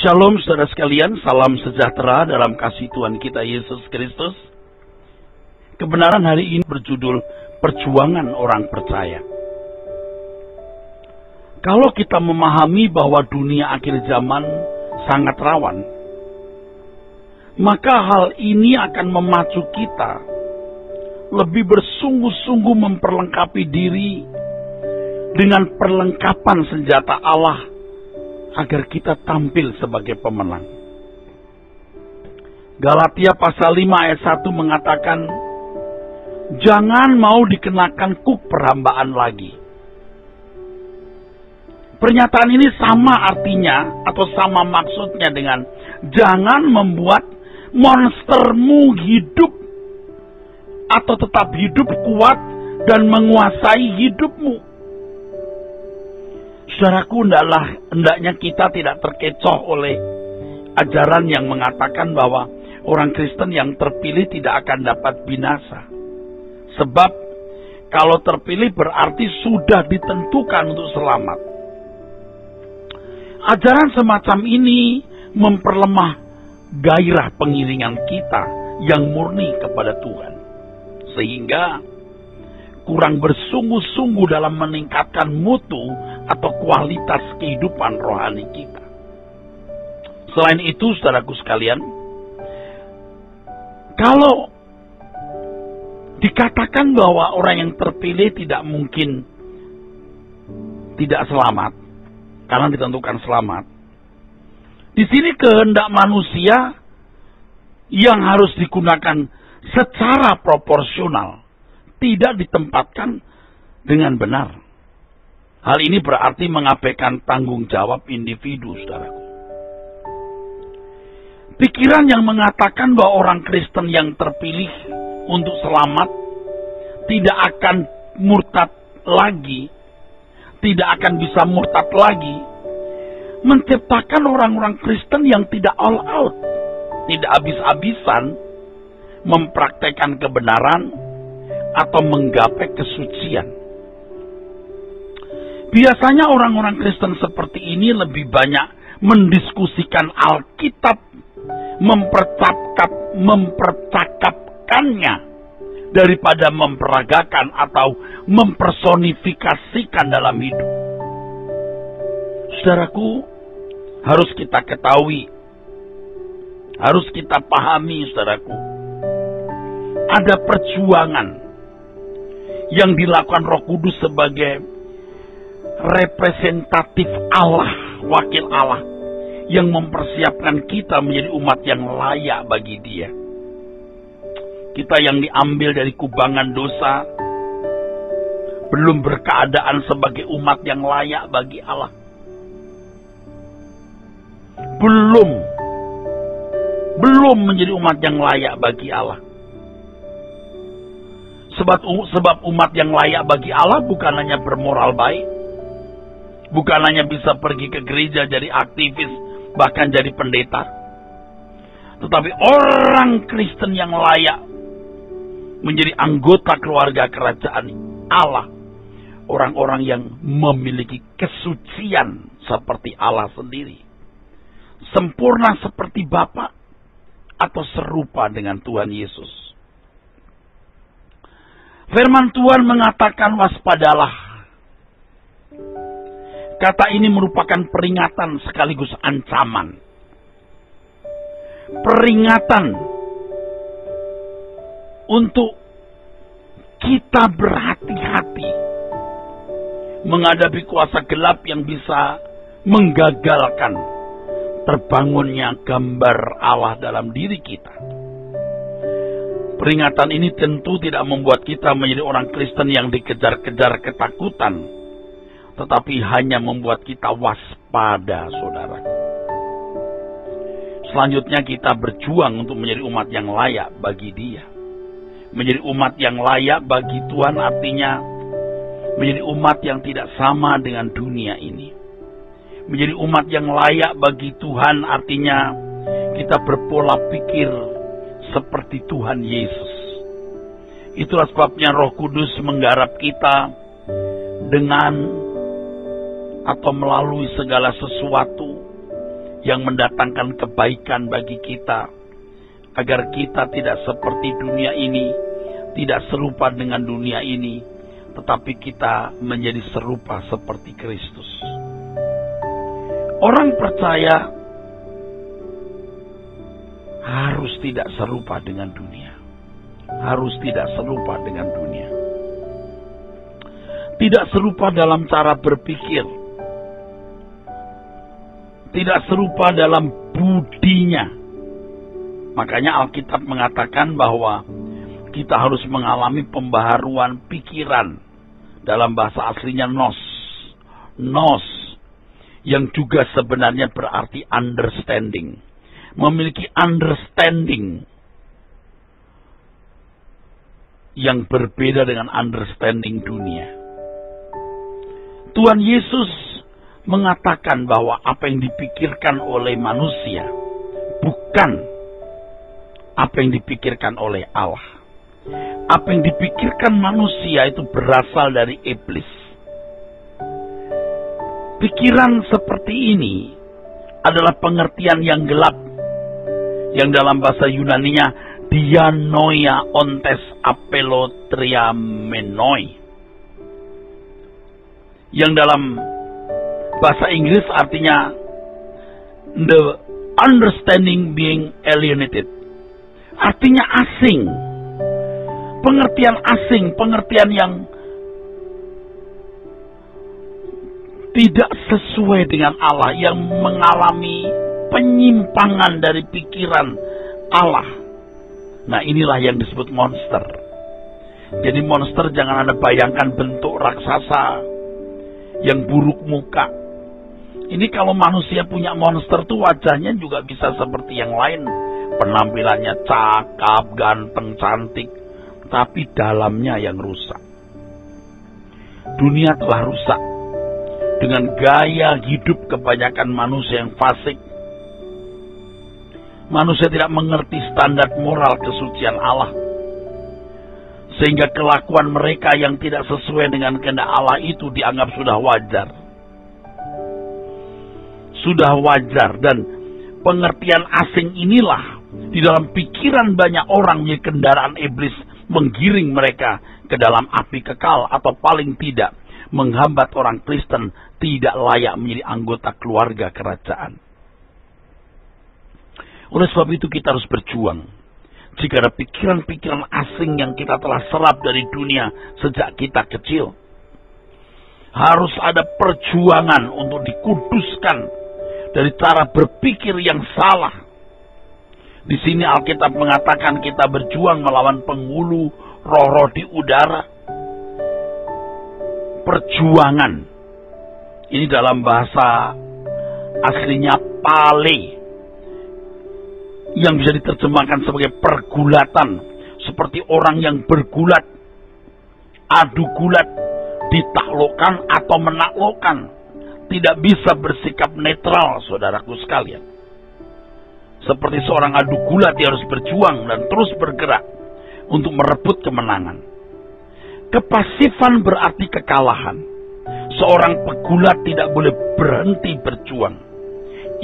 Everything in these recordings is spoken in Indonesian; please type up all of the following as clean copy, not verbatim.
Shalom saudara sekalian, salam sejahtera dalam kasih Tuhan kita Yesus Kristus. Kebenaran hari ini berjudul Perjuangan Orang Percaya. Kalau kita memahami bahwa dunia akhir zaman sangat rawan, maka hal ini akan memacu kita lebih bersungguh-sungguh memperlengkapi diri dengan perlengkapan senjata Allah agar kita tampil sebagai pemenang. Galatia pasal 5 ayat 1 mengatakan, jangan mau dikenakan kuk perhambaan lagi. Pernyataan ini sama artinya atau sama maksudnya dengan jangan membuat monstermu hidup atau tetap hidup kuat dan menguasai hidupmu. Saudaraku, hendaknya kita tidak terkecoh oleh ajaran yang mengatakan bahwa orang Kristen yang terpilih tidak akan dapat binasa. Sebab kalau terpilih berarti sudah ditentukan untuk selamat. Ajaran semacam ini memperlemah gairah pengiringan kita yang murni kepada Tuhan. Sehingga kurang bersungguh-sungguh dalam meningkatkan mutu atau kualitas kehidupan rohani kita. Selain itu, saudaraku sekalian, kalau dikatakan bahwa orang yang terpilih tidak mungkin tidak selamat, karena ditentukan selamat, di sini kehendak manusia yang harus digunakan secara proporsional tidak ditempatkan dengan benar. Hal ini berarti mengabaikan tanggung jawab individu, saudaraku. Pikiran yang mengatakan bahwa orang Kristen yang terpilih untuk selamat tidak akan murtad lagi, tidak akan bisa murtad lagi, menciptakan orang-orang Kristen yang tidak all out, tidak habis-habisan mempraktekkan kebenaran atau menggapai kesucian. Biasanya orang-orang Kristen seperti ini lebih banyak mendiskusikan Alkitab, mempercakapkannya daripada memperagakan atau mempersonifikasikan dalam hidup. Saudaraku, harus kita ketahui, harus kita pahami, saudaraku, ada perjuangan yang dilakukan Roh Kudus sebagai representatif Allah, wakil Allah, yang mempersiapkan kita menjadi umat yang layak bagi Dia. Kita yang diambil dari kubangan dosa, belum berkeadaan sebagai umat yang layak bagi Allah. Belum menjadi umat yang layak bagi Allah. Sebab umat yang layak bagi Allah bukan hanya bermoral baik, bukan hanya bisa pergi ke gereja jadi aktivis, bahkan jadi pendeta. Tetapi orang Kristen yang layak menjadi anggota keluarga kerajaan Allah, orang-orang yang memiliki kesucian seperti Allah sendiri, sempurna seperti Bapa atau serupa dengan Tuhan Yesus. Firman Tuhan mengatakan waspadalah. Kata ini merupakan peringatan sekaligus ancaman. Peringatan untuk kita berhati-hati menghadapi kuasa gelap yang bisa menggagalkan terbangunnya gambar Allah dalam diri kita. Peringatan ini tentu tidak membuat kita menjadi orang Kristen yang dikejar-kejar ketakutan, tetapi hanya membuat kita waspada, saudaraku. Selanjutnya kita berjuang untuk menjadi umat yang layak bagi Dia. Menjadi umat yang layak bagi Tuhan artinya menjadi umat yang tidak sama dengan dunia ini. Menjadi umat yang layak bagi Tuhan artinya kita berpola pikir seperti Tuhan Yesus. Itulah sebabnya Roh Kudus menggarap kita dengan atau melalui segala sesuatu yang mendatangkan kebaikan bagi kita, agar kita tidak seperti dunia ini, tidak serupa dengan dunia ini, tetapi kita menjadi serupa seperti Kristus. Orang percaya harus tidak serupa dengan dunia. Harus tidak serupa dengan dunia. Tidak serupa dalam cara berpikir. Tidak serupa dalam budinya. Makanya Alkitab mengatakan bahwa kita harus mengalami pembaharuan pikiran. Dalam bahasa aslinya nos. Nos. Yang juga sebenarnya berarti understanding. Memiliki understanding yang berbeda dengan understanding dunia. Tuhan Yesus mengatakan bahwa apa yang dipikirkan oleh manusia bukan apa yang dipikirkan oleh Allah. Apa yang dipikirkan manusia itu berasal dari iblis. Pikiran seperti ini adalah pengertian yang gelap, yang dalam bahasa Yunaninya dianoia ontes apelotriamenoi, yang dalam bahasa Inggris artinya the understanding being alienated, artinya asing, pengertian asing, pengertian yang tidak sesuai dengan Allah, yang mengalami penyimpangan dari pikiran Allah. Nah, inilah yang disebut monster. Jadi monster jangan Anda bayangkan bentuk raksasa yang buruk muka. Ini kalau manusia punya monster tuh wajahnya juga bisa seperti yang lain. Penampilannya cakap, ganteng, cantik. Tapi dalamnya yang rusak. Dunia telah rusak. Dengan gaya hidup kebanyakan manusia yang fasik. Manusia tidak mengerti standar moral kesucian Allah. Sehingga kelakuan mereka yang tidak sesuai dengan kehendak Allah itu dianggap sudah wajar. Sudah wajar, dan pengertian asing inilah di dalam pikiran banyak orang menjadi kendaraan iblis, menggiring mereka ke dalam api kekal, atau paling tidak menghambat orang Kristen tidak layak menjadi anggota keluarga kerajaan. Oleh sebab itu kita harus berjuang. Jika ada pikiran-pikiran asing yang kita telah serap dari dunia sejak kita kecil, harus ada perjuangan untuk dikuduskan dari cara berpikir yang salah. Di sini Alkitab mengatakan kita berjuang melawan penghulu roh-roh di udara. Perjuangan. Ini dalam bahasa aslinya pale, yang bisa diterjemahkan sebagai pergulatan. Seperti orang yang bergulat, adu gulat, ditaklukkan atau menaklukkan. Tidak bisa bersikap netral, saudaraku sekalian. Seperti seorang adu gulat, dia harus berjuang dan terus bergerak untuk merebut kemenangan. Kepasifan berarti kekalahan. Seorang pegulat tidak boleh berhenti berjuang.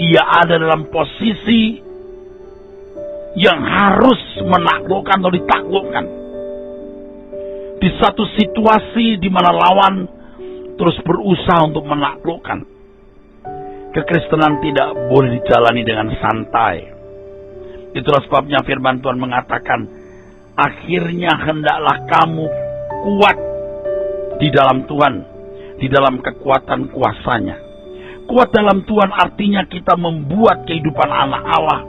Ia ada dalam posisi yang harus menaklukkan atau ditaklukkan. Di satu situasi di mana lawan terus berusaha untuk menaklukkan. Kekristenan tidak boleh dijalani dengan santai. Itulah sebabnya firman Tuhan mengatakan, akhirnya hendaklah kamu kuat di dalam Tuhan, di dalam kekuatan kuasanya. Kuat dalam Tuhan artinya kita membuat kehidupan anak Allah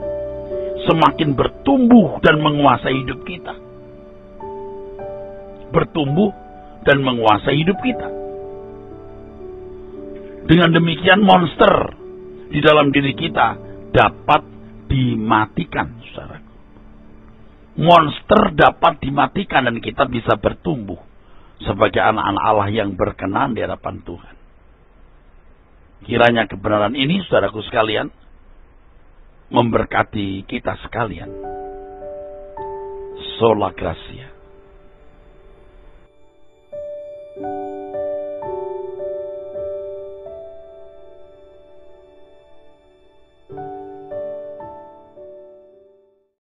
semakin bertumbuh dan menguasai hidup kita. Bertumbuh dan menguasai hidup kita. Dengan demikian monster di dalam diri kita dapat dimatikan, saudara. Monster dapat dimatikan dan kita bisa bertumbuh sebagai anak-anak Allah yang berkenan di hadapan Tuhan. Kiranya kebenaran ini, saudaraku sekalian, memberkati kita sekalian. Sola Gracia.